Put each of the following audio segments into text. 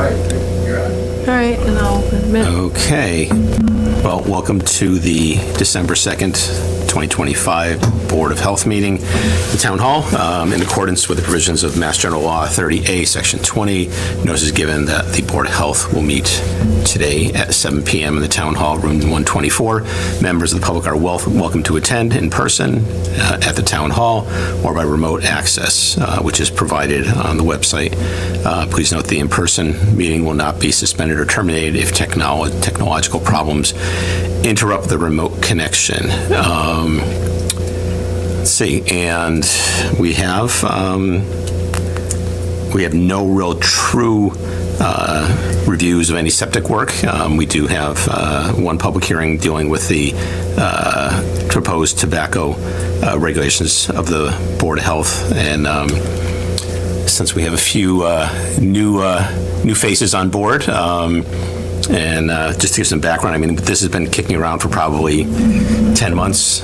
All right, and I'll admit. Okay. Well, welcome to the December 2nd, 2025 Board of Health meeting, the Town Hall. In accordance with the provisions of Mass General Law 30A, Section 20, notice is given that the Board of Health will meet today at 7 p.m. in the Town Hall, room 124. Members of the public are welcome to attend in person at the Town Hall or by remote access, which is provided on the website. Please note the in-person meeting will not be suspended or terminated if technological problems interrupt the remote connection. Let's see, and we have no real true reviews of any septic work. We do have one public hearing dealing with the proposed tobacco regulations of the Board of Health, and since we have a few new faces on board, and just to give some background, I mean, this has been kicking around for probably 10 months,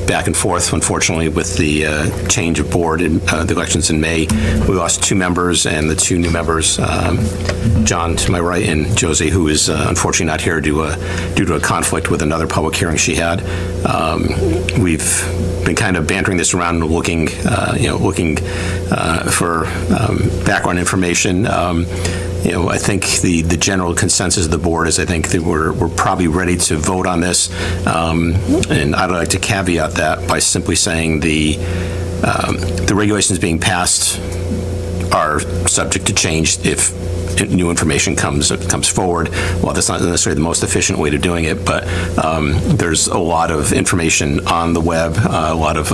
back and forth. Unfortunately, with the change of board in the elections in May, we lost two members, and the two new members, John to my right and Josie, who is unfortunately not here due to a conflict with another public hearing she had. We've been kind of bantering this around and looking for background information. I think the general consensus of the board is I think that we're probably ready to vote on this, and I'd like to caveat that by simply saying the regulations being passed are subject to change if new information comes forward. Well, that's not necessarily the most efficient way to doing it, but there's a lot of information on the web, a lot of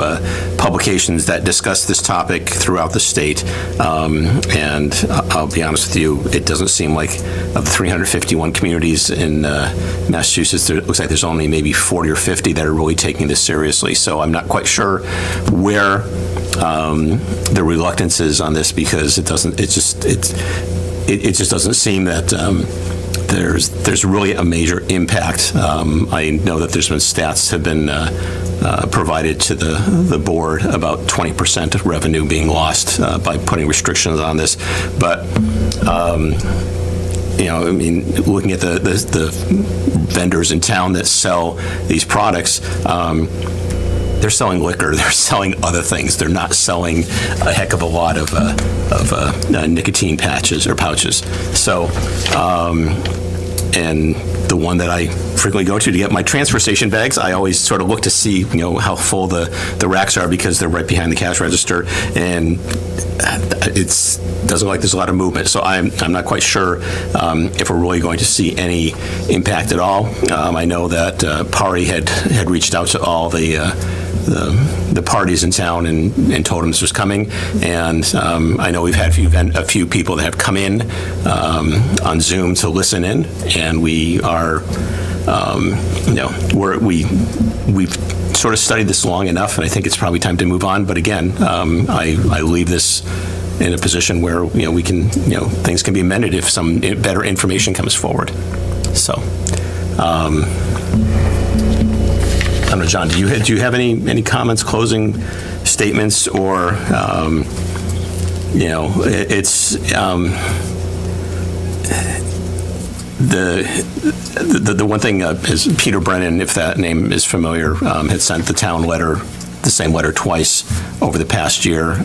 publications that discuss this topic throughout the state, and I'll be honest with you, it doesn't seem like of the 351 communities in Massachusetts, it looks like there's only maybe 40 or 50 that are really taking this seriously, so I'm not quite sure where the reluctance is on this, because it just doesn't seem that there's really a major impact. I know that there's been stats have been provided to the board about 20% of revenue being lost by putting restrictions on this. But looking at the vendors in town that sell these products, they're selling liquor, they're selling other things. They're not selling a heck of a lot of nicotine patches or pouches. So, and the one that I frequently go to get my transfer station bags, I always sort of look to see, how full the racks are, because they're right behind the cash register, and it doesn't look like there's a lot of movement. So I'm not quite sure if we're really going to see any impact at all. I know that Pari had reached out to all the parties in town and told them this was coming, and I know we've had a few people that have come in on Zoom to listen in, and we are we've sort of studied this long enough, and I think it's probably time to move on. But again, I leave this in a position where we can things can be amended if some better information comes forward. So. I don't know, John, do you have any comments, closing statements, or it's the one thing is Peter Brennan, if that name is familiar, had sent the town letter, the same letter twice over the past year,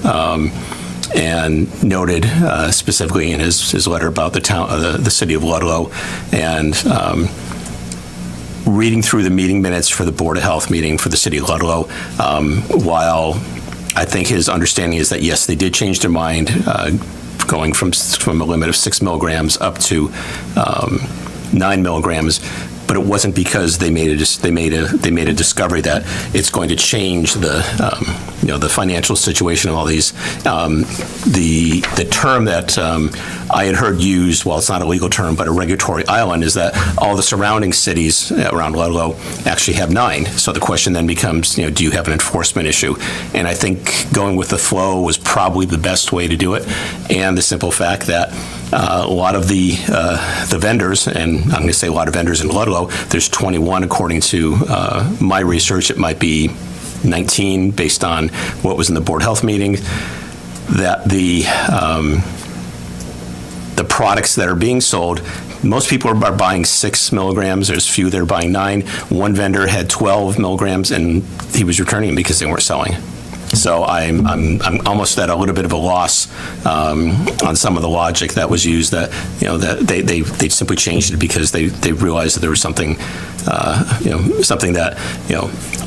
and noted specifically in his letter about the city of Ludlow, and reading through the meeting minutes for the Board of Health meeting for the city of Ludlow, while I think his understanding is that, yes, they did change their mind, going from a limit of 6 milligrams up to 9 milligrams, but it wasn't because they made a discovery that it's going to change the financial situation of all these. The term that I had heard used, while it's not a legal term, but a regulatory island, is that all the surrounding cities around Ludlow actually have 9. So the question then becomes, do you have an enforcement issue? And I think going with the flow was probably the best way to do it, and the simple fact that a lot of the vendors, and I'm going to say a lot of vendors in Ludlow, there's 21 according to my research. It might be 19 based on what was in the Board of Health meeting, that the products that are being sold, most people are buying 6 milligrams. There's few that are buying 9. One vendor had 12 milligrams, and he was returning them because they weren't selling. So I'm almost at a little bit of a loss on some of the logic that was used. That that they simply changed it because they realized that there was something something that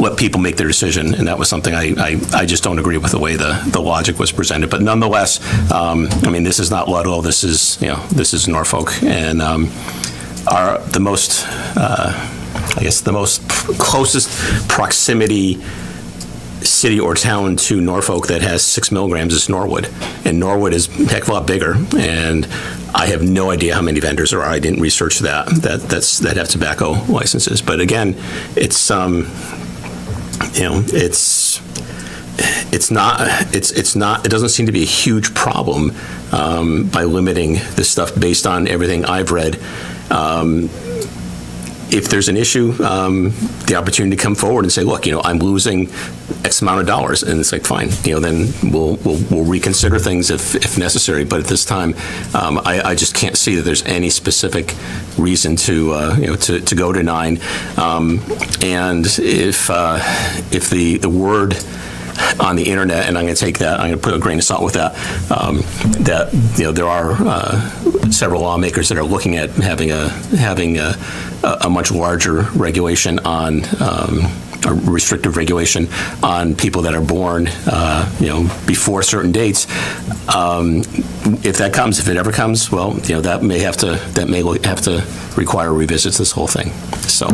let people make their decision, and that was something I just don't agree with the way the logic was presented. But nonetheless, this is not Ludlow. This is Norfolk, and the most closest proximity city or town to Norfolk that has 6 milligrams is Norwood, and Norwood is a heck of a lot bigger. And I have no idea how many vendors there are. I didn't research that have tobacco licenses. But again, it's not. It doesn't seem to be a huge problem by limiting this stuff based on everything I've read. If there's an issue, the opportunity to come forward and say, look, I'm losing X amount of dollars, and it's like, fine, then we'll reconsider things if necessary. But at this time, I just can't see that there's any specific reason to go to 9. And if the word on the internet, and I'm going to take that, I'm going to put a grain of salt with that, that there are several lawmakers that are looking at having a much larger regulation on a restrictive regulation on people that are born before certain dates. If it ever comes, well, that may have to require revisits this whole thing. So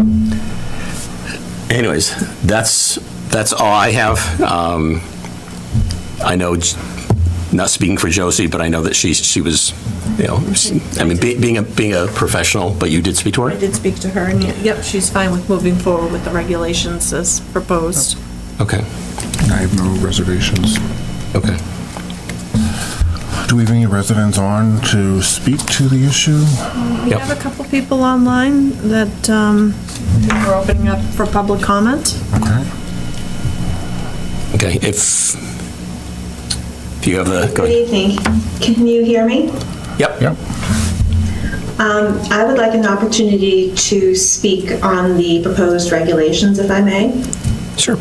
anyways, that's all I have. I know, not speaking for Josie, but I know that she was, being a professional, but you did speak to her? I did speak to her, and yep, she's fine with moving forward with the regulations as proposed. Okay. I have no reservations. Okay. Do we have any residents on to speak to the issue? We Yep. have a couple people online that we're opening up for public comment. Okay. Okay, if you have the... Good evening. Can you hear me? Yep. Yep. I would like an opportunity to speak on the proposed regulations, if I may. Sure.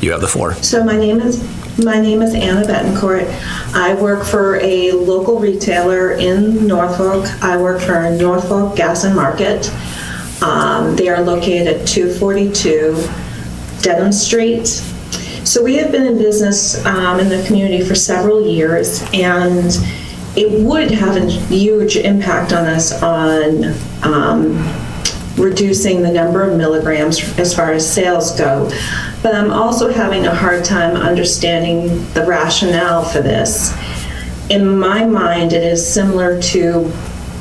You have the floor. So my name is Anna Betancourt. I work for a local retailer in Norfolk. I work for Norfolk Gas and Market. They are located at 242 Dedham Street. So we have been in business in the community for several years, and it would have a huge impact on us on reducing the number of milligrams as far as sales go. But I'm also having a hard time understanding the rationale for this. In my mind, it is similar to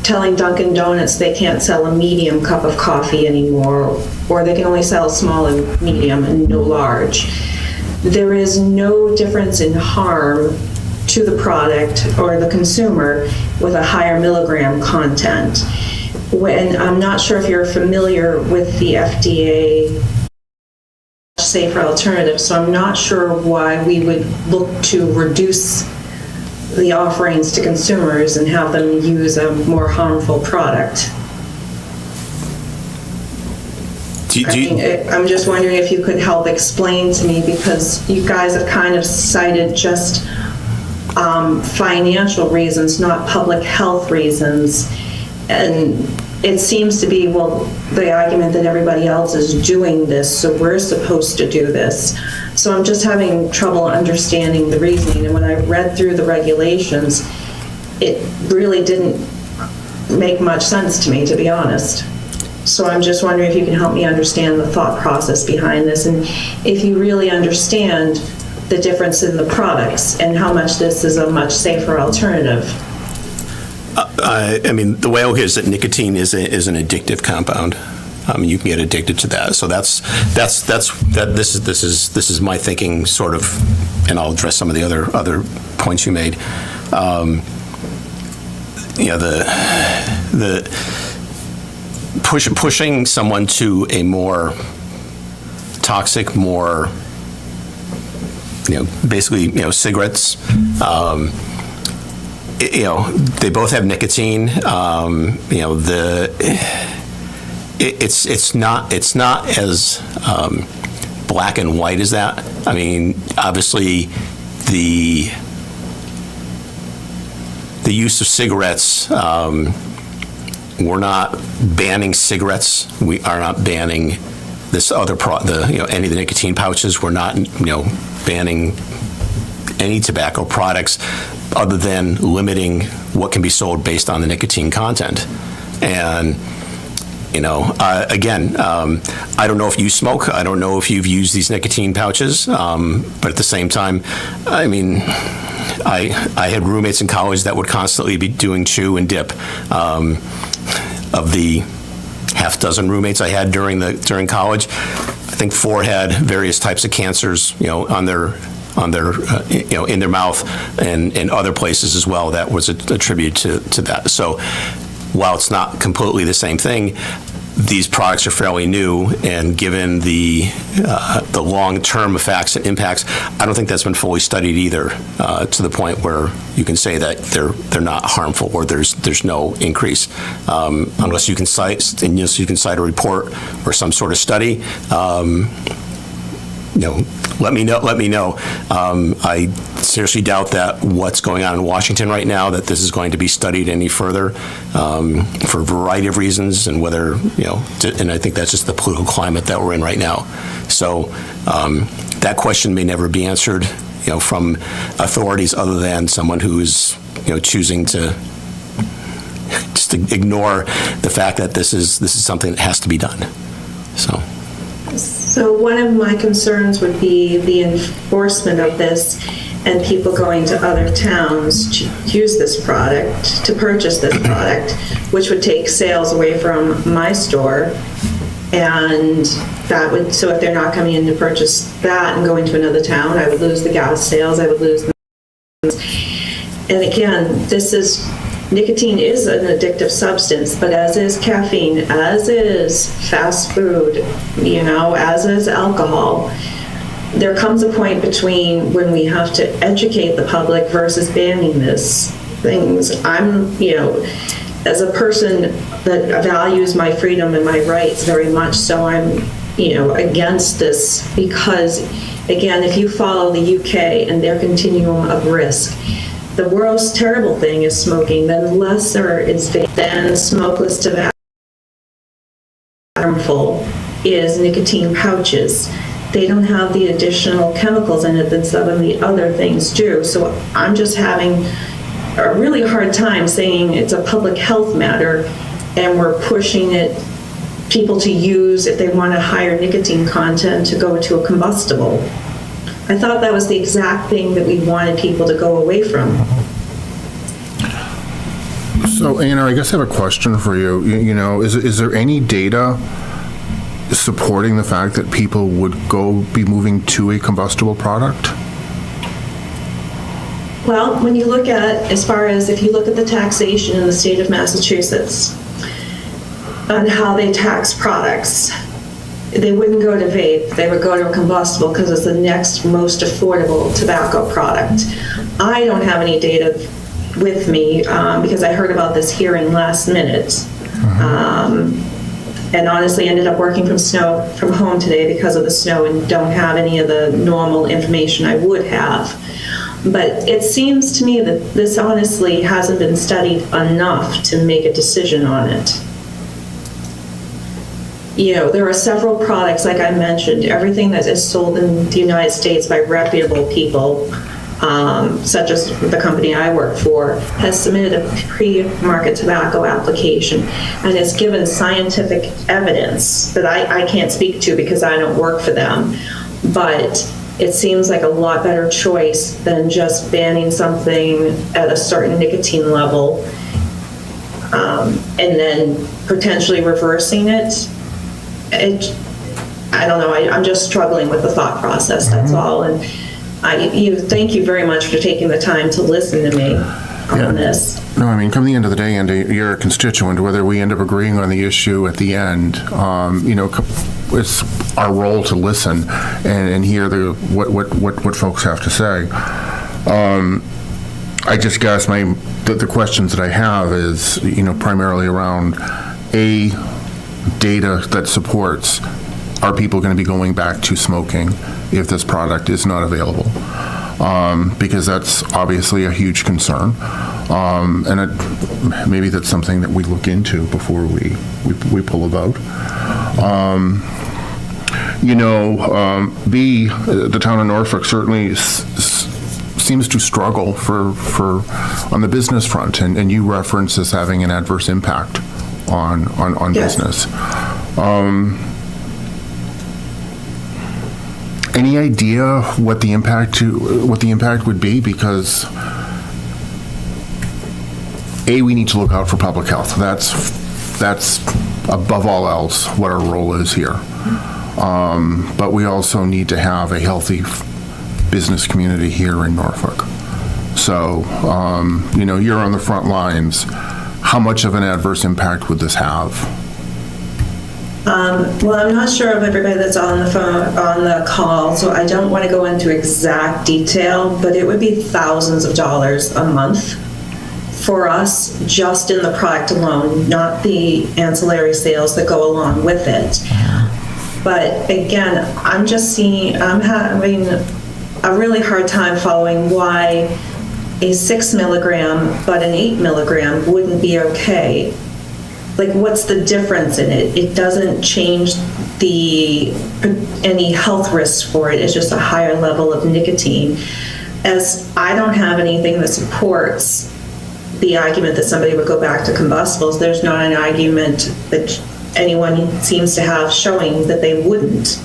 telling Dunkin' Donuts they can't sell a medium cup of coffee anymore, or they can only sell small and medium and no large. There is no difference in harm to the product or the consumer with a higher milligram content. When I'm not sure if you're familiar with the FDA safer alternative, so I'm not sure why we would look to reduce the offerings to consumers and have them use a more harmful product. I'm just wondering if you could help explain to me, because you guys have kind of cited just financial reasons, not public health reasons. And it seems to be, well, the argument that everybody else is doing this, so we're supposed to do this. So I'm just having trouble understanding the reasoning. And when I read through the regulations, it really didn't make much sense to me, to be honest. So I'm just wondering if you can help me understand the thought process behind this, and if you really understand the difference in the products and how much this is a much safer alternative. The way I look at it is that nicotine is an addictive compound. You can get addicted to that. So this is my thinking, sort of, and I'll address some of the other points you made. Pushing someone to a more toxic, more, basically, cigarettes, they both have nicotine. It's not as black and white as that. I mean, obviously, the use of cigarettes. We're not banning cigarettes. We are not banning this other any of the nicotine pouches. We're not banning any tobacco products other than limiting what can be sold based on the nicotine content. And again, I don't know if you smoke. I don't know if you've used these nicotine pouches. But at the same time, I mean, I had roommates in college that would constantly be doing chew and dip. Of the half dozen roommates I had during college, I think 4 had various types of cancers, on their in their mouth and other places as well. That was a tribute to that. So while it's not completely the same thing, these products are fairly new, and given the long-term effects and impacts, I don't think that's been fully studied either, to the point where you can say that they're not harmful or there's no increase, unless you can cite a report or some sort of study. Let me know. I seriously doubt that what's going on in Washington right now, that this is going to be studied any further, for a variety of reasons, and whether, and I think that's just the political climate that we're in right now. So that question may never be answered, from authorities other than someone who's, choosing to just ignore the fact that this is something that has to be done. So one of my concerns would be the enforcement of this and people going to other towns to use this product, to purchase this product, which would take sales away from my store. And that would, so if they're not coming in to purchase that and going to another town, I would lose the gas sales, I would lose the... And again, nicotine is an addictive substance, but as is caffeine, as is fast food, as is alcohol, there comes a point between when we have to educate the public versus banning these things. I'm, as a person that values my freedom and my rights very much, so I'm, against this, because, again, if you follow the UK and their continuum of risk, the worst terrible thing is smoking, then lesser is vape, then smokeless tobacco. Harmful is nicotine pouches. They don't have the additional chemicals in it that some of the other things do. So I'm just having a really hard time saying it's a public health matter and we're pushing people to use, if they want a higher nicotine content, to go to a combustible. I thought that was the exact thing that we wanted people to go away from. So, Anna, I guess I have a question for you. Is there any data supporting the fact that people would be moving to a combustible product? Well, when you look at, if you look at the taxation in the state of Massachusetts on how they tax products, they wouldn't go to vape, they would go to a combustible because it's the next most affordable tobacco product. I don't have any data with me because I heard about this hearing last minute. And honestly ended up working from home today because of the snow and don't have any of the normal information I would have. But it seems to me that this honestly hasn't been studied enough to make a decision on it. There are several products, like I mentioned, everything that is sold in the United States by reputable people, such as the company I work for, has submitted a pre-market tobacco application and has given scientific evidence that I can't speak to because I don't work for them. But it seems like a lot better choice than just banning something at a certain nicotine level and then potentially reversing it. I don't know. I'm just struggling with the thought process. That's all. And thank you very much for taking the time to listen to me on this. No, I mean, come the end of the day, Andy, you're a constituent. Whether we end up agreeing on the issue at the end, it's our role to listen and hear what folks have to say. I just guess the questions that I have is, primarily around data that supports, are people going to be going back to smoking if this product is not available? Because that's obviously a huge concern. And maybe that's something that we look into before we pull a vote. The town of Norfolk certainly seems to struggle for on the business front, and you reference this having an adverse impact on Yes. business. Any idea what the impact would be? Because we need to look out for public health. That's above all else what our role is here. But we also need to have a healthy business community here in Norfolk. So, you're on the front lines. How much of an adverse impact would this have? Well, I'm not sure of everybody that's on the phone, on the call, so I don't want to go into exact detail, but it would be thousands of dollars a month for us just in the product alone, not the ancillary sales that go along with it. But again, I'm having a really hard time following why a 6 milligram but an 8 milligram wouldn't be okay. Like, what's the difference in it? It doesn't change any health risks for it. It's just a higher level of nicotine. As I don't have anything that supports the argument that somebody would go back to combustibles, there's not an argument that anyone seems to have showing that they wouldn't.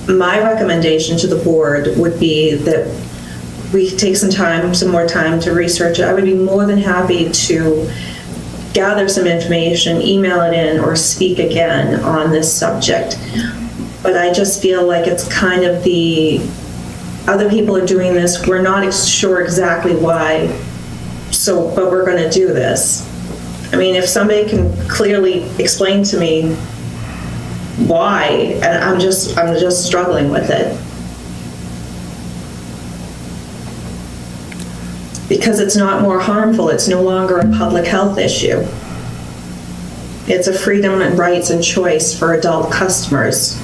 My recommendation to the board would be that we take some more time to research it. I would be more than happy to gather some information, email it in, or speak again on this subject. But I just feel like it's kind of other people are doing this, we're not sure exactly why, but we're going to do this. I mean, if somebody can clearly explain to me why, and I'm just struggling with it. Because it's not more harmful, it's no longer a public health issue. It's a freedom and rights and choice for adult customers.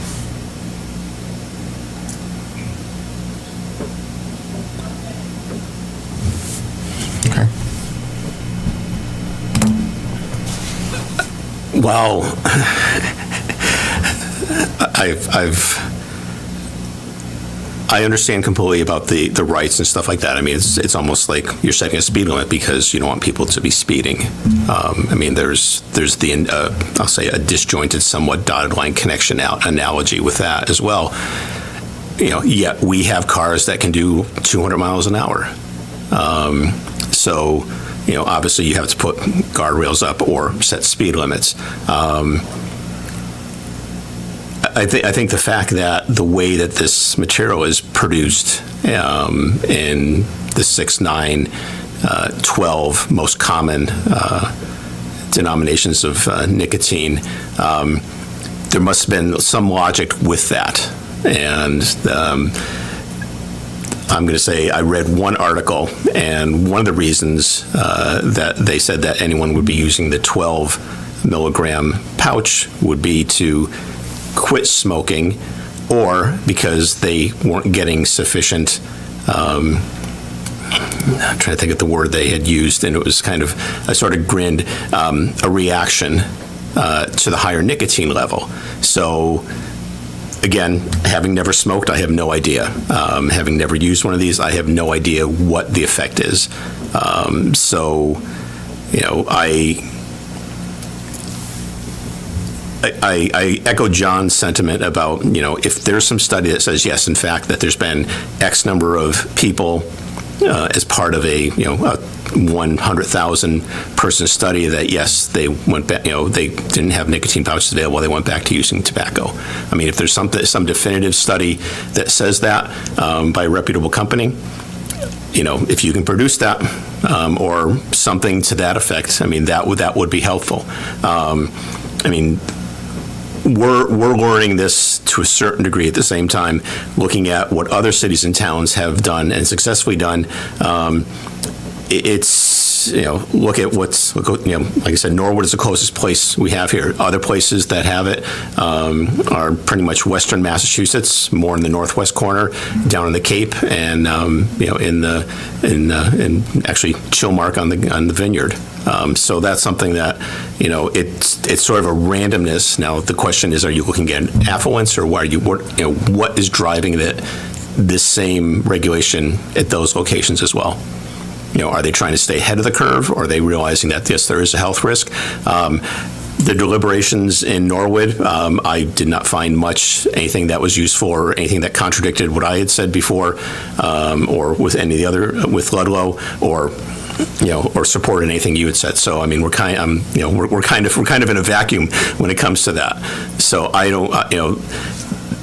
Okay. Well, I understand completely about the rights and stuff like that. I mean, it's almost like you're setting a speed limit because you don't want people to be speeding. I mean, there's the I'll say a disjointed, somewhat dotted line connection analogy with that as well. Yet we have cars that can do 200 miles an hour. So, obviously you have to put guardrails up or set speed limits. I think the fact that the way that this material is produced in the 6, 9, 12 most common denominations of nicotine, there must have been some logic with that. And I'm going to say I read one article, and one of the reasons that they said that anyone would be using the 12 milligram pouch would be to quit smoking, or because they weren't getting sufficient, I'm trying to think of the word they had used, and it was kind of, I sort of grinned, a reaction to the higher nicotine level. So again, having never smoked, I have no idea. Having never used one of these, I have no idea what the effect is. I echo John's sentiment about, if there's some study that says, yes, in fact, that there's been X number of people as part of a 100,000 person study that, yes, they went back, they didn't have nicotine pouches available, they went back to using tobacco. I mean, if there's some definitive study that says that by a reputable company, if you can produce that or something to that effect, I mean, that would be helpful. I mean, we're learning this to a certain degree at the same time, looking at what other cities and towns have done and successfully done. it's, look at like I said, Norwood is the closest place we have here. Other places that have it are pretty much Western Massachusetts, more in the northwest corner, down in the Cape, and in actually Chilmark on the Vineyard. So that's something that, it's sort of a randomness. Now the question is, are you looking at affluence, or what is driving this same regulation at those locations as well? Are they trying to stay ahead of the curve, or are they realizing that, yes, there is a health risk? The deliberations in Norwood, I did not find anything that was useful or anything that contradicted what I had said before, or with any of the other, with Ludlow, or supported anything you had said. So, I mean, we're kind of in a vacuum when it comes to that. So I don't,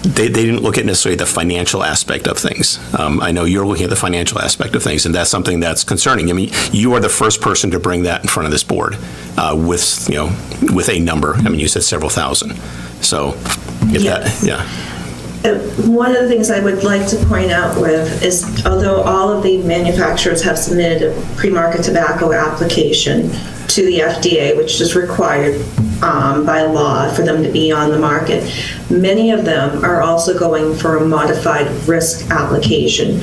They didn't look at necessarily the financial aspect of things. I know you're looking at the financial aspect of things, and that's something that's concerning. I mean, you are the first person to bring that in front of this board with a number. I mean, you said several thousand. So, One of the things I would like to point out is, although all of the manufacturers have submitted a pre-market tobacco application to the FDA, which is required by law for them to be on the market, many of them are also going for a modified risk application,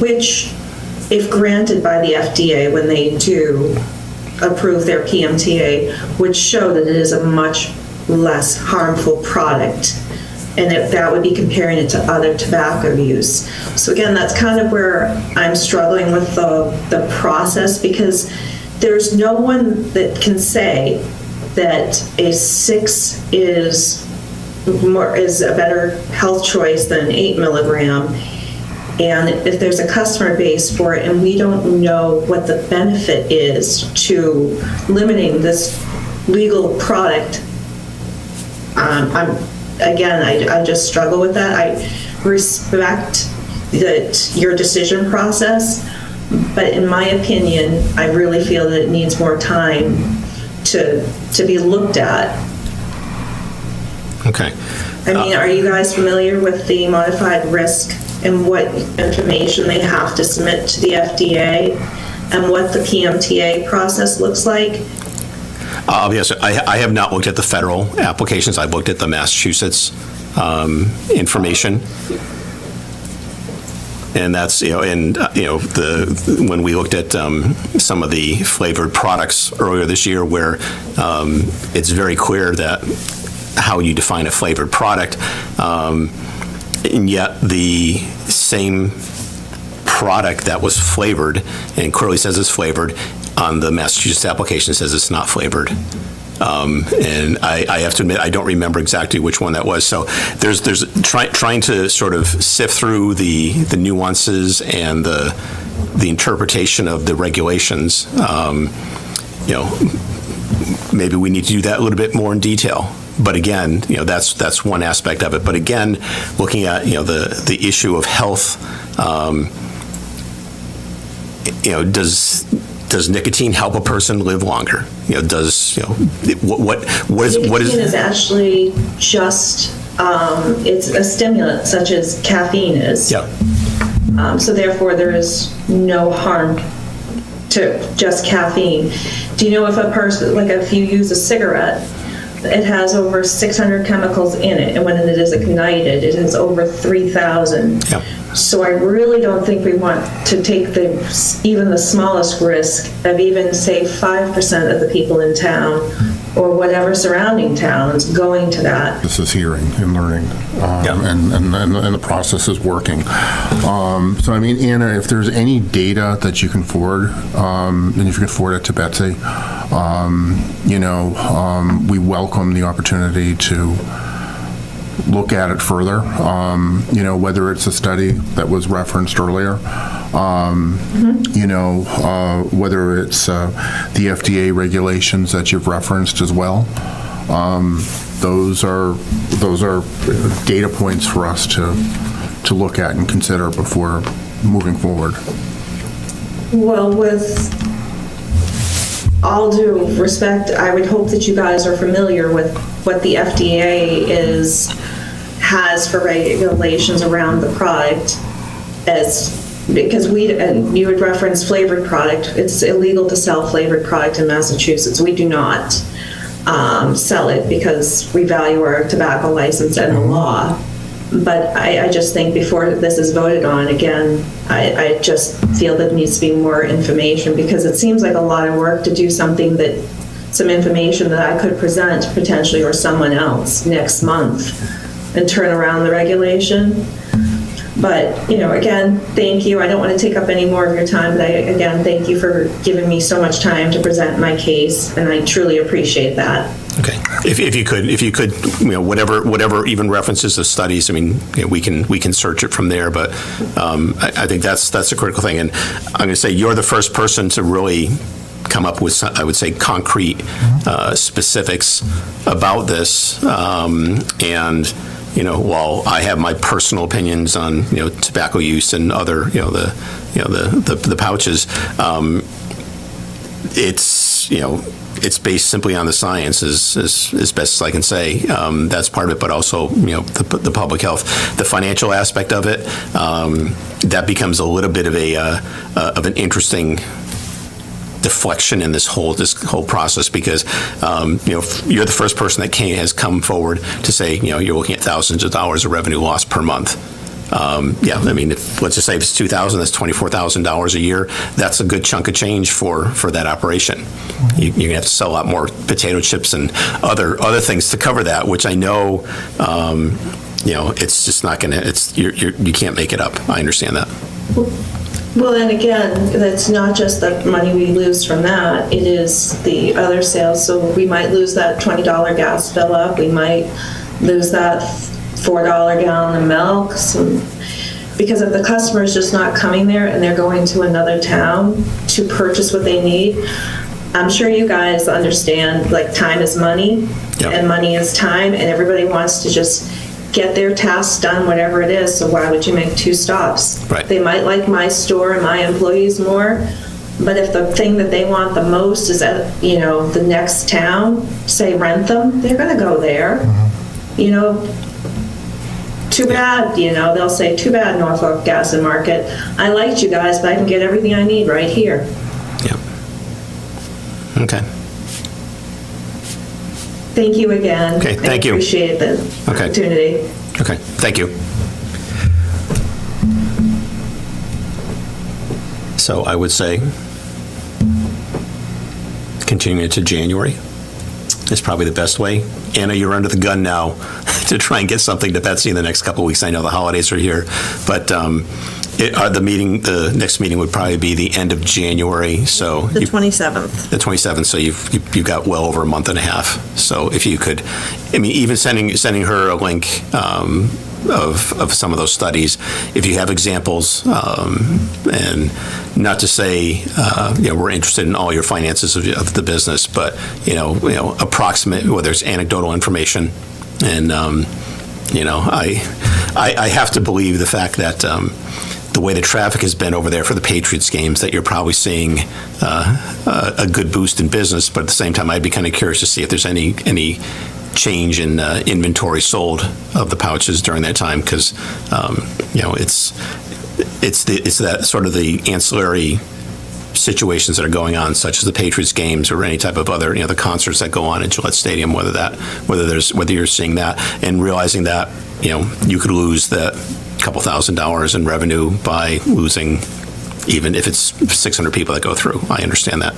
which, if granted by the FDA when they do approve their PMTA, would show that it is a much less harmful product, and that would be comparing it to other tobacco use. So again, that's kind of where I'm struggling with the process, because there's no one that can say that a 6 is a better health choice than 8 milligram. And if there's a customer base for it, and we don't know what the benefit is to limiting this legal product, I just struggle with that. I respect your decision process, but in my opinion, I really feel that it needs more time to be looked at. Okay. I mean, are you guys familiar with the modified risk and what information they have to submit to the FDA and what the PMTA process looks like? Yes, I have not looked at the federal applications. I've looked at the Massachusetts information. And that's, when we looked at some of the flavored products earlier this year, where it's very clear that how you define a flavored product, and yet the same product that was flavored and clearly says it's flavored on the Massachusetts application says it's not flavored. And I have to admit, I don't remember exactly which one that was. So there's trying to sort of sift through the nuances and the interpretation of the regulations. Maybe we need to do that a little bit more in detail. But again, that's one aspect of it. But again, looking at the issue of health, does nicotine help a person live longer? What is Nicotine is actually just it's a stimulant, such as caffeine is. Yeah. So therefore, there is no harm to just caffeine. Do you know if a person, like if you use a cigarette, it has over 600 chemicals in it, and when it is ignited, it is over 3,000. Yeah. So I really don't think we want to take even the smallest risk of even, say, 5% of the people in town or whatever surrounding towns going to that. This is hearing and learning, and the process is working. So, I mean, Anna, if there's any data that you can forward, and if you can forward it to Betsy, we welcome the opportunity to look at it further, whether it's a study that was referenced earlier, whether it's the FDA regulations that you've referenced as well. Those are data points for us to look at and consider before moving forward. Well, with all due respect, I would hope that you guys are familiar with what the FDA has for regulations around the product as because and you would reference flavored product. It's illegal to sell flavored product in Massachusetts. We do not sell it because we value our tobacco license and the law. But I just think before this is voted on, again, I just feel that there needs to be more information, because it seems like a lot of work to do something some information that I could present potentially, or someone else next month, and turn around the regulation. But, again, thank you. I don't want to take up any more of your time, but again, thank you for giving me so much time to present my case, and I truly appreciate that. Okay. If you could, whatever even references to studies, I mean, we can search it from there. But I think that's a critical thing. And I'm going to say you're the first person to really come up with, I would say, concrete specifics about this. And while I have my personal opinions on tobacco use and other the pouches, it's based simply on the science, as best as I can say. That's part of it, but also, the public health, the financial aspect of it, that becomes a little bit of an interesting deflection in this whole process, because you're the first person that has come forward to say you're looking at thousands of dollars of revenue loss per month. I mean, let's just say if it's $2,000, that's $24,000 a year. That's a good chunk of change for that operation. You're gonna have to sell a lot more potato chips and other things to cover that, which I know, it's just not gonna. You can't make it up. I understand that. Well, and again, that's not just the money we lose from that, it is the other sales. So we might lose that $20 gas fill up, we might lose that $4 gallon of milk. Because if the customer is just not coming there and they're going to another town to purchase what they need, I'm sure you guys understand, like, time is money, Yep. and money is time, and everybody wants to just get their tasks done, whatever it is, so why would you make two stops? Right. They might like my store and my employees more, but if the thing that they want the most is at, the next town, say Rentham, they're gonna go there. Too bad, they'll say, too bad, Norfolk Gas and Market. I liked you guys, but I can get everything I need right here. Yeah. Okay. Thank you again. Okay, thank you. I appreciate the opportunity. Okay, thank you. So I would say continuing it to January is probably the best way. Anna, you're under the gun now to try and get something to Betsy in the next couple of weeks. I know the holidays are here, but the next meeting would probably be the end of January. So The 27th. The 27th. So you've got well over a month and a half. So if you could, I mean, even sending her a link of some of those studies, if you have examples, and not to say we're interested in all your finances of the business, but approximate, whether it's anecdotal information, and I have to believe the fact that the way the traffic has been over there for the Patriots games, that you're probably seeing a good boost in business. But at the same time, I'd be kind of curious to see if there's any change in inventory sold of the pouches during that time, because it's that sort of the ancillary situations that are going on, such as the Patriots games or any type of other the concerts that go on at Gillette Stadium, whether you're seeing that and realizing that you could lose that couple $1,000s in revenue by losing, even if it's 600 people that go through. I understand that.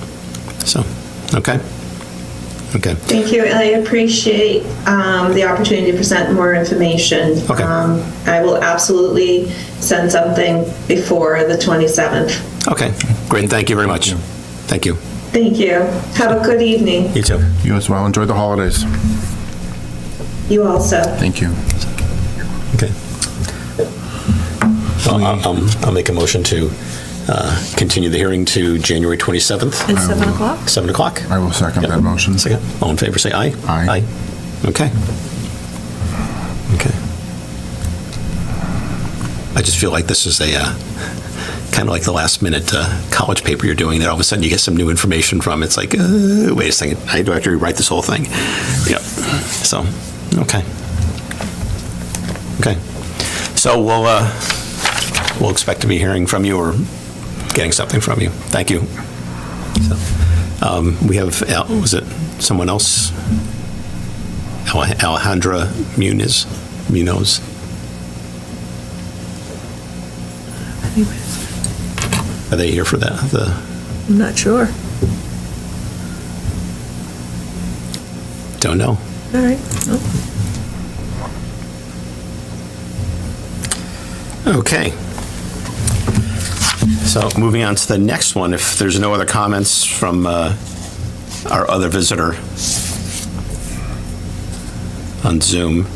So, okay. Thank you, and I appreciate the opportunity to present more information. Okay. I will absolutely send something before the 27th. Okay, great. Thank you very much. Thank you. Thank you. Have a good evening. You too. You as well. Enjoy the holidays. You also. Thank you. Okay. I'll make a motion to continue the hearing to January 27th. At 7 o'clock? 7 o'clock? I will second that motion. Second. All in favor, say aye. Aye. Okay. I just feel like this is a kind of like the last minute college paper you're doing that all of a sudden you get some new information from. It's like, wait a second, I do have to rewrite this whole thing. Yep. So, okay. So we'll we'll expect to be hearing from you or getting something from you. Thank you. So, we have, was it someone else? Alejandra Munoz. Are they here for that? I'm not sure. Don't know. All right. Oh. Okay. So moving on to the next one, if there's no other comments from our other visitor on Zoom.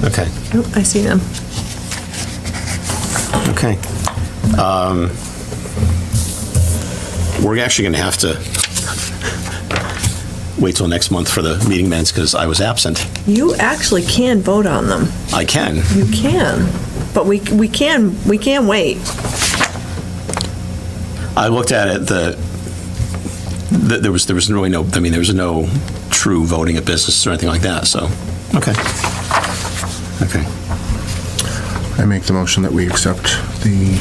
Okay. Oh, I see them. Okay. We're actually going to have to wait till next month for the meeting minutes because I was absent. You actually can vote on them. I can. You can, but we can wait. I looked at it. There was really no. I mean, there was no true voting of business or anything like that. So, okay. I make the motion that we accept the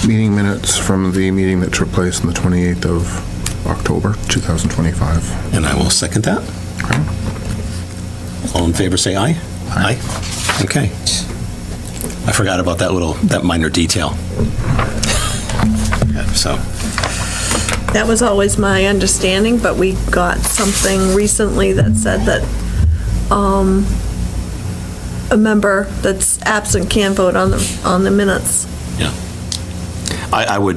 meeting minutes from the meeting that took place on the 28th of October, 2025. And I will second that. Okay. All in favor, say aye. Aye. Okay. I forgot about that minor detail. Yeah, so. That was always my understanding, but we got something recently that said that a member that's absent can vote on the minutes. Yeah. I'll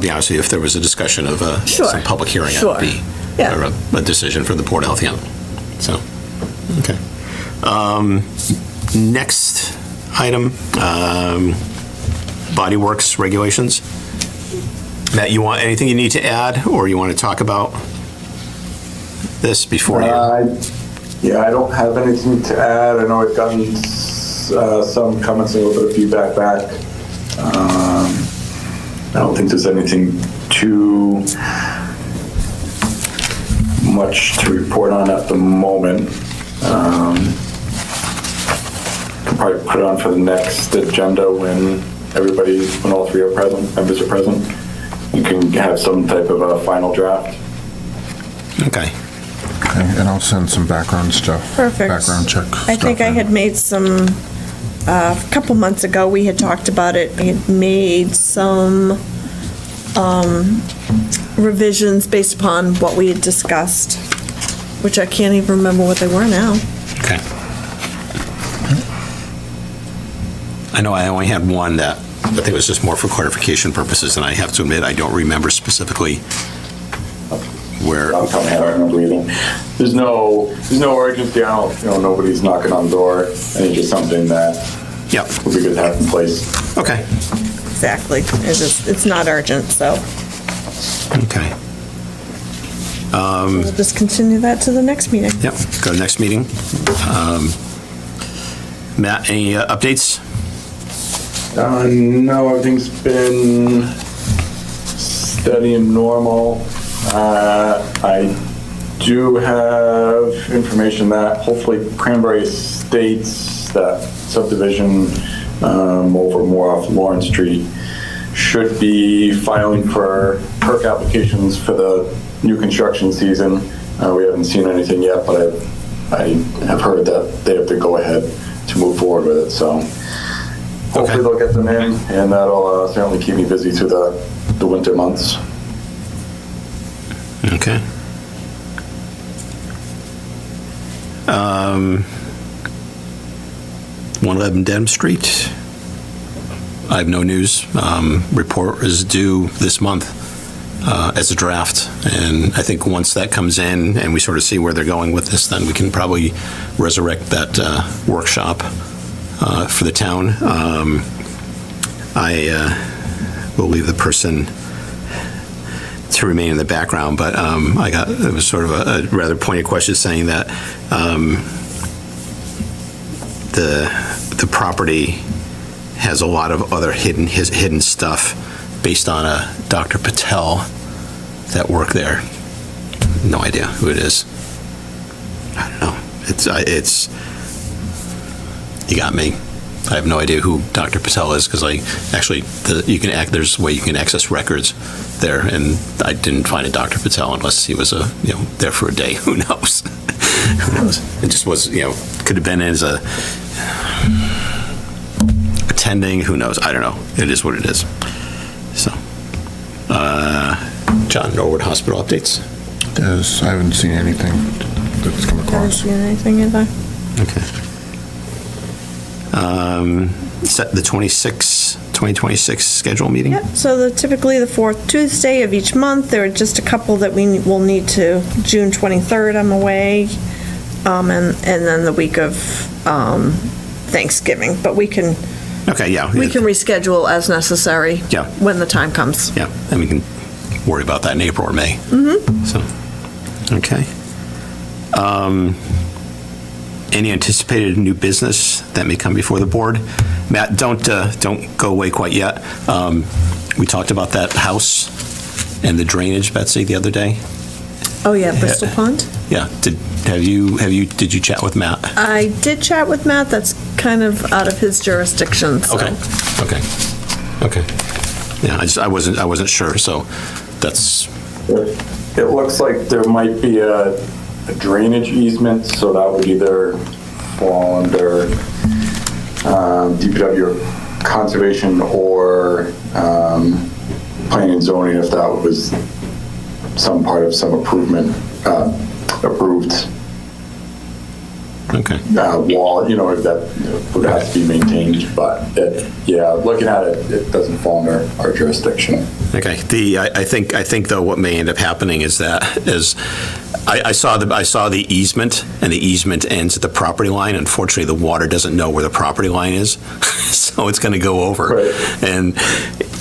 be honest with you, if there was a discussion of some public hearing, Sure. it would be Yeah. a decision for the Board of Health, yeah. So, okay. Next item, Body Works regulations. Matt, anything you need to add, or you want to talk about this before you? Yeah, I don't have anything to add. I know I've gotten some comments and a little bit of feedback back. I don't think there's anything too much to report on at the moment. Can probably put it on for the next agenda when all three are present, members are present. You can have some type of a final draft. Okay. Okay, and I'll send some background stuff. Perfect. Background check. I think I had made some, a couple months ago, we had talked about it. I had made some revisions based upon what we had discussed, which I can't even remember what they were now. Okay. I know I only had one that I think it was just more for clarification purposes, and I have to admit, I don't remember specifically where. Off the top of my head, I don't remember either. There's no urgency. Nobody's knocking on the door. I think it's something that Yep. would be good to have in place. Okay. Exactly. It's not urgent, so Okay. we'll just continue that to the next meeting. Yep. Go to next meeting. Matt, any updates? No, everything's been steady and normal. I do have information that hopefully Cranberry Estates, that subdivision over more off Lawrence Street, should be filing for perk applications for the new construction season. We haven't seen anything yet, but I have heard that they have to go ahead to move forward with it. So hopefully they'll get them in, and that'll certainly keep me busy through the winter months. Okay. 111 Dedham Street. I have no news. Report is due this month as a draft, and I think once that comes in and we sort of see where they're going with this, then we can probably resurrect that workshop for the town. I will leave the person to remain in the background, but it was sort of a rather pointed question saying that the property has a lot of other hidden stuff based on a Dr. Patel that worked there. No idea who it is. I don't know. It's you got me. I have no idea who Dr. Patel is because there's a way you can access records there, and I didn't find a Dr. Patel unless he was there for a day. Who knows? Who knows? It just was, could have been as a attending. Who knows? I don't know. It is what it is. So, John, Norwood Hospital updates. I haven't seen anything that's come Haven't across. seen anything either. Okay. Set the 2026 schedule meeting? Yep, so typically the fourth Tuesday of each month. There are just a couple that we will need to, June 23rd, I'm away, and then the week of Thanksgiving. But we can Okay, yeah. reschedule as necessary Yeah. when the time comes. Yeah, and we can worry about that in April or May. Mm-hmm. So, okay. Any anticipated new business that may come before the board? Matt, don't go away quite yet. We talked about that house and the drainage, Betsy, the other day. Oh, yeah, Bristol Pond? Yeah. Did you chat with Matt? I did chat with Matt. That's kind of out of his jurisdiction, so. Okay. Yeah, I wasn't sure, so that's, It looks like there might be a drainage easement, so that would either fall under DPW conservation or planning and zoning if that was some part of some approved okay. wall, if that would have to be maintained. But looking at it, it doesn't fall under our jurisdiction. Okay. I think though what may end up happening is that I saw the easement, and the easement ends at the property line. Unfortunately, the water doesn't know where the property line is, so it's going to go over. Right. And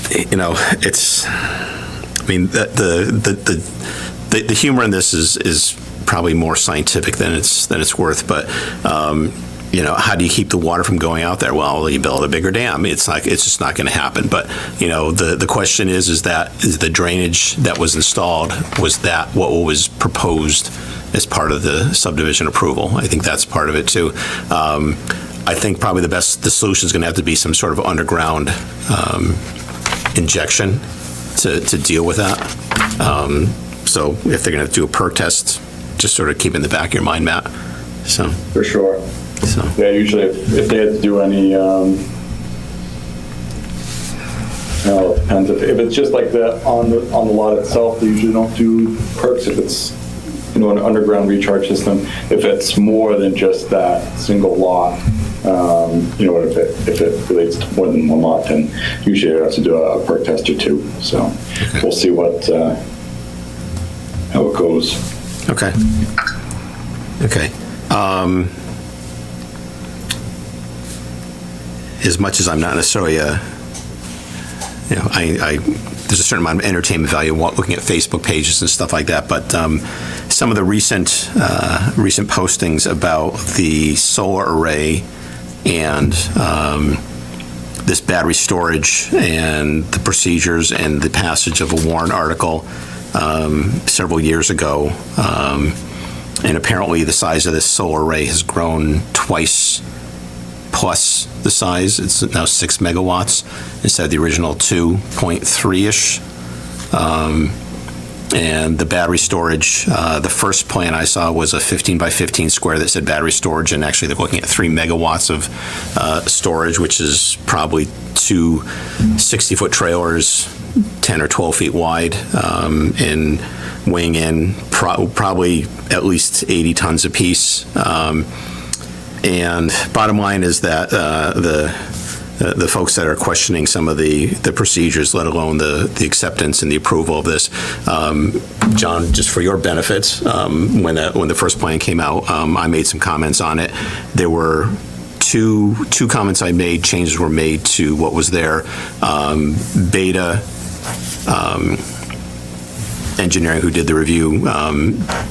it's. I mean, the humor in this is probably more scientific than it's worth. But how do you keep the water from going out there? Well, you build a bigger dam. It's just not going to happen. But the question is the drainage that was installed, was that what was proposed as part of the subdivision approval? I think that's part of it too. I think probably the solution is going to have to be some sort of underground injection to deal with that. So if they're going to do a perk test, just sort of keep in the back of your mind, Matt. So. For sure. So. Yeah, usually if they had to do any, it depends. If it's just like that on the lot itself, they usually don't do perks. If it's an underground recharge system, if it's more than just that single lot, if it relates to more than one lot, then usually you have to do a perk test or two. So we'll see how it goes. Okay. As much as I'm not necessarily there's a certain amount of entertainment value looking at Facebook pages and stuff like that, but some of the recent postings about the solar array and this battery storage and the procedures and the passage of a Warren article several years ago, and apparently the size of this solar array has grown twice plus the size. It's now 6 megawatts instead of the original 2.3-ish. And the battery storage, the first plan I saw was a 15 by 15 square that said battery storage, and actually they're looking at 3 megawatts of storage, which is probably 2 60-foot trailers, 10 or 12 feet wide, and weighing in probably at least 80 tons apiece. And bottom line is that the folks that are questioning some of the procedures, let alone the acceptance and the approval of this, John, just for your benefit, when the first plan came out, I made some comments on it. There were two comments I made. Changes were made to what was there. Beta Engineering, who did the review,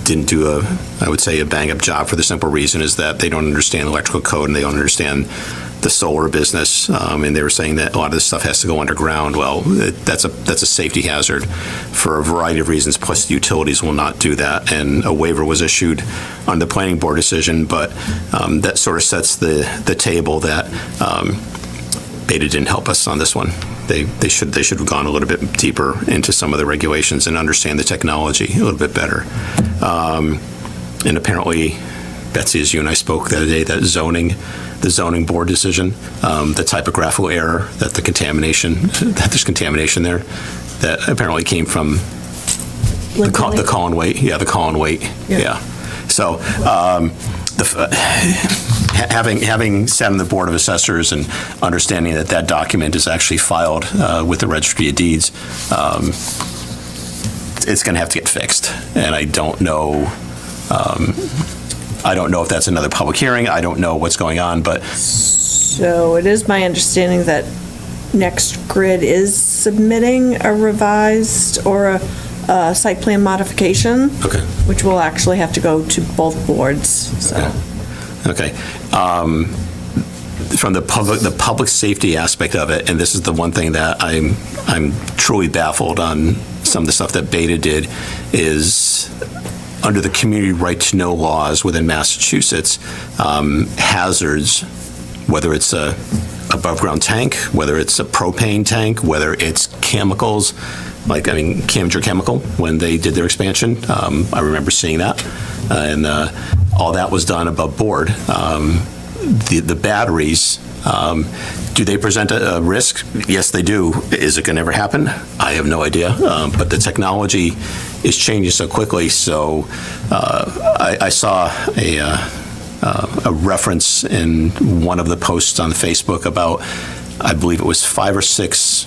didn't do I would say, a bang-up job for the simple reason is that they don't understand electrical code and they don't understand the solar business, and they were saying that a lot of this stuff has to go underground. Well, that's a safety hazard for a variety of reasons, plus the utilities will not do that, and a waiver was issued on the planning board decision, but that sort of sets the table that Beta didn't help us on this one. They should have gone a little bit deeper into some of the regulations and understand the technology a little bit better. And apparently, Betsy, as you and I spoke the other day, that the zoning board decision, the typographical error, that there's contamination there, that apparently came from the Colin Waite. Yeah, the Colin Waite. Yeah. So, having sat on the Board of Assessors and understanding that document is actually filed with the Registry of Deeds, it's going to have to get fixed. And I don't know if that's another public hearing. I don't know what's going on, but. So it is my understanding that Next Grid is submitting a revised or a site plan modification. Okay. Which will actually have to go to both boards, so. Okay. From the public safety aspect of it, and this is the one thing that I'm truly baffled on some of the stuff that Beta did, is under the community right to know laws within Massachusetts, hazards, whether it's a above ground tank, whether it's a propane tank, whether it's chemicals, Camager Chemical, when they did their expansion, I remember seeing that, and all that was done above board. The batteries, do they present a risk? Yes, they do. Is it going to ever happen? I have no idea. But the technology is changing so quickly. So I saw a reference in one of the posts on Facebook about, I believe it was 5 or 6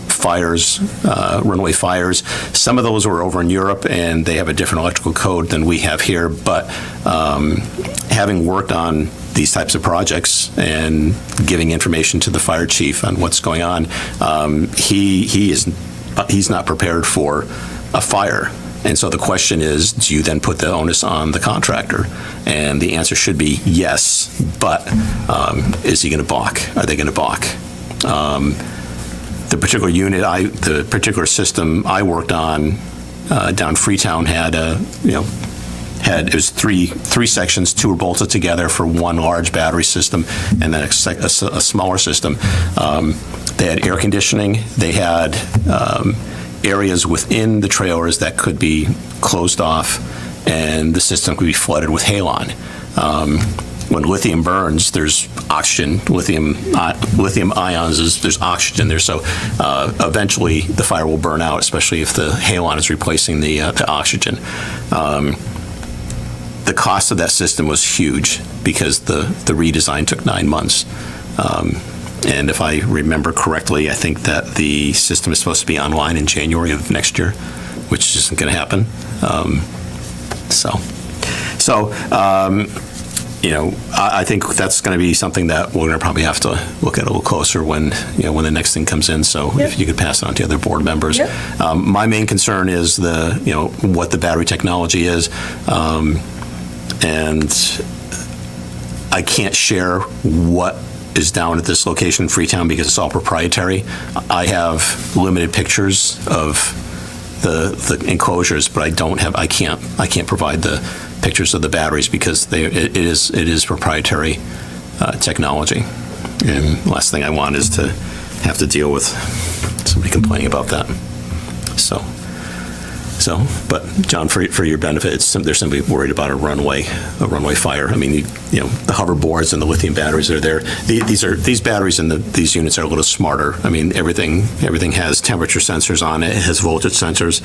fires, runaway fires. Some of those were over in Europe, and they have a different electrical code than we have here. But having worked on these types of projects and giving information to the fire chief on what's going on, he's not prepared for a fire. And so the question is, do you then put the onus on the contractor? And the answer should be yes, but is he going to balk? Are they going to balk? The particular unit, the particular system I worked on down Freetown had it was three sections. 2 were bolted together for one large battery system, and then a smaller system. They had air conditioning. They had areas within the trailers that could be closed off, and the system could be flooded with halon. When lithium burns, there's oxygen. Lithium ions, there's oxygen there. So eventually the fire will burn out, especially if the halon is replacing the oxygen. The cost of that system was huge because the redesign took 9 months. And if I remember correctly, I think that the system is supposed to be online in January of next year, which isn't going to happen. I think that's going to be something that we're going to probably have to look at a little closer when the next thing comes in. So if you could pass it on to other board members. Yep. My main concern is what the battery technology is, and I can't share what is down at this location in Freetown because it's all proprietary. I have limited pictures of the enclosures, but I can't provide the pictures of the batteries because it is proprietary technology. And the last thing I want is to have to deal with somebody complaining about that. But John, for your benefit, they're simply worried about a runway fire. I mean, the hoverboards and the lithium batteries are there. These batteries and these units are a little smarter. I mean, everything has temperature sensors on it. It has voltage sensors.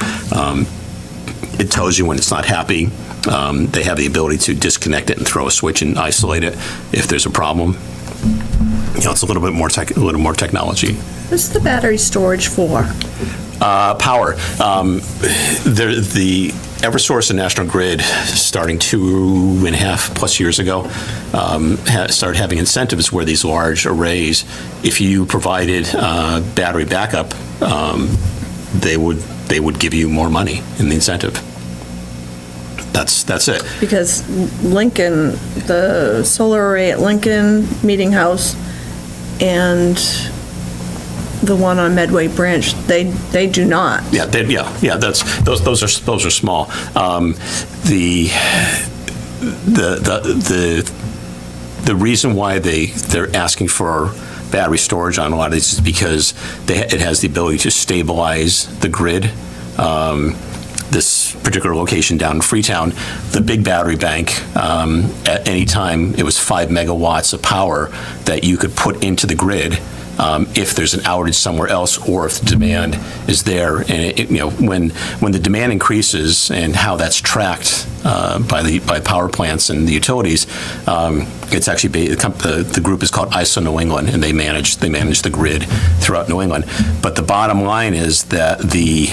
It tells you when it's not happy. They have the ability to disconnect it and throw a switch and isolate it if there's a problem. It's a little bit more technology. What's the battery storage for? Power. The Eversource and National Grid, starting 2.5+ years ago, started having incentives where these large arrays, if you provided battery backup, they would give you more money in the incentive. That's it. Because Lincoln, the solar array at Lincoln Meeting House and the one on Medway Branch, they do not. Yeah, those are small. The reason why they're asking for battery storage on a lot of these is because it has the ability to stabilize the grid. This particular location down in Freetown, the big battery bank, at any time, it was 5 megawatts of power that you could put into the grid if there's an outage somewhere else or if the demand is there. And when the demand increases and how that's tracked by power plants and the utilities, it's actually the group is called ISO New England, and they manage the grid throughout New England. But the bottom line is that the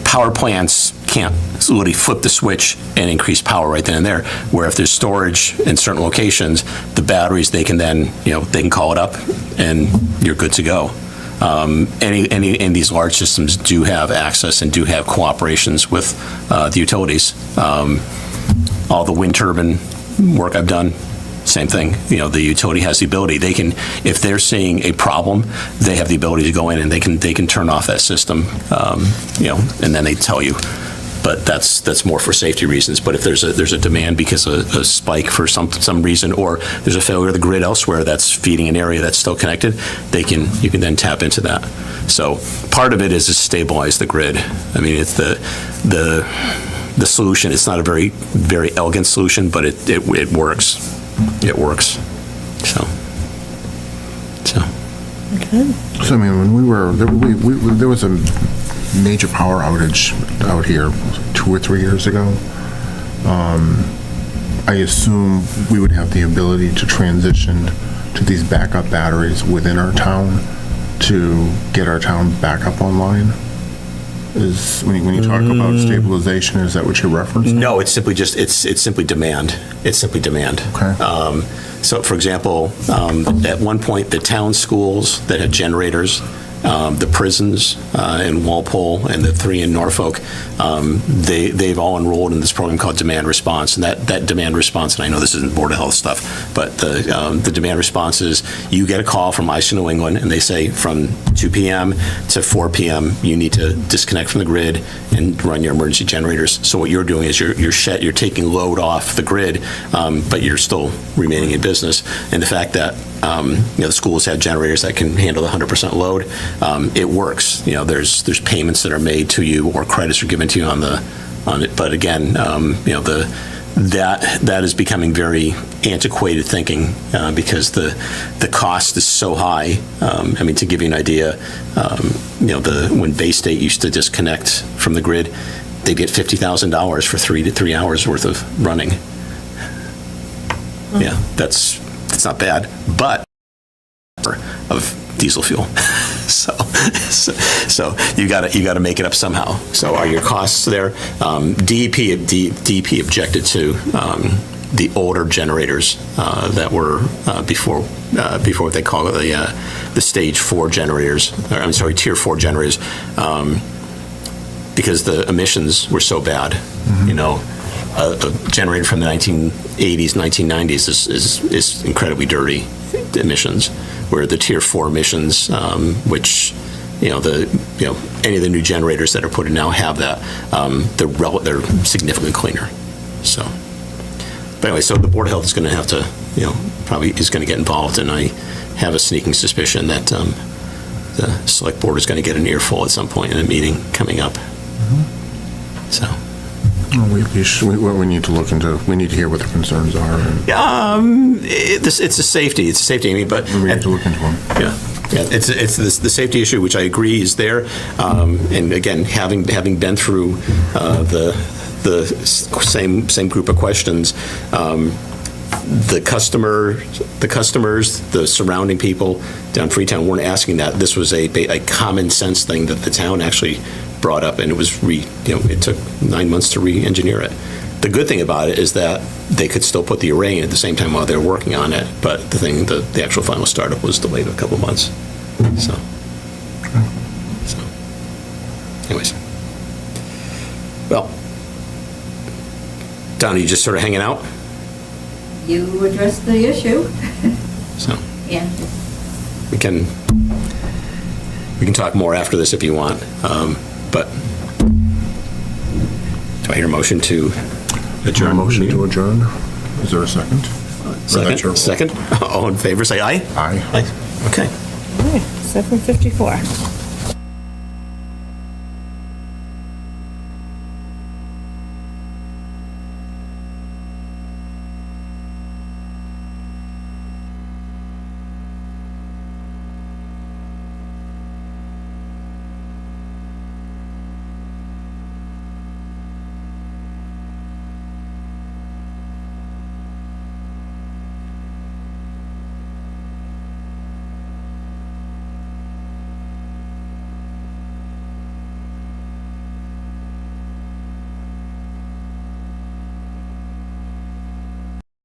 power plants can't literally flip the switch and increase power right then and there. Where if there's storage in certain locations, the batteries, they can then, they can call it up and you're good to go. Any these large systems do have access and do have cooperations with the utilities. All the wind turbine work I've done, same thing. The utility has the ability. They can, if they're seeing a problem, they have the ability to go in and they can turn off that system, and then they tell you. But that's more for safety reasons. But if there's a demand because of a spike for some reason, or there's a failure of the grid elsewhere that's feeding an area that's still connected, you can then tap into that. So part of it is to stabilize the grid. I mean, it's the solution. It's not a very, very elegant solution, but it works. It works. So. Okay. So, I mean, when there was a major power outage out here 2 or 3 years ago. I assume we would have the ability to transition to these backup batteries within our town to get our town back up online. When you talk about stabilization, is that what you're referencing? No, it's simply it's simply demand. It's simply demand. Okay. So, for example, at one point, the town schools that had generators, the prisons in Walpole and the 3 in Norfolk, they've all enrolled in this program called Demand Response. And that demand response, and I know this isn't Board of Health stuff, but the demand response is you get a call from ISO New England, and they say from 2 p.m. to 4 p.m. you need to disconnect from the grid and run your emergency generators. So what you're doing is you're taking load off the grid, but you're still remaining in business. And the fact that the schools have generators that can handle the 100% load. It works. There's payments that are made to you or credits are given to you on it. But again, that is becoming very antiquated thinking because the cost is so high. I mean, to give you an idea, when Bay State used to disconnect from the grid, they'd get $50,000 for 3 hours worth of running. Yeah, it's not bad, but of diesel fuel. so you got to make it up somehow. So are your costs there? DEP objected to the older generators that were before what they call it the stage 4 generators. Or, I'm sorry, tier 4 generators, because the emissions were so bad. Mm-hmm. A generator from the 1980s, 1990s is incredibly dirty emissions, where the tier 4 emissions, which any of the new generators that are put in now have that, they're significantly cleaner. So, but anyway, so the Board of Health is going to have to, probably is going to get involved, and I have a sneaking suspicion that the Select Board is going to get an earful at some point in a meeting coming up. Mm-hmm. So. We need to look into. We need to hear what the concerns are. It's a safety. It's a safety. I mean, but we need to look into them. Yeah. It's the safety issue, which I agree is there. And again, having been through the same group of questions, the customers, the surrounding people down Freetown weren't asking that. This was a common sense thing that the town actually brought up, and it was it took 9 months to re-engineer it. The good thing about it is that they could still put the array in at the same time while they were working on it, but the actual final startup was delayed a couple months. So anyways, well, Don, are you just sort of hanging out? you addressed the issue. So And we can talk more after this if you want. But do I hear a motion to adjourn? Motion to adjourn. Is there a second? Second? Second? All in favor, say aye. Aye. Okay. 7:54.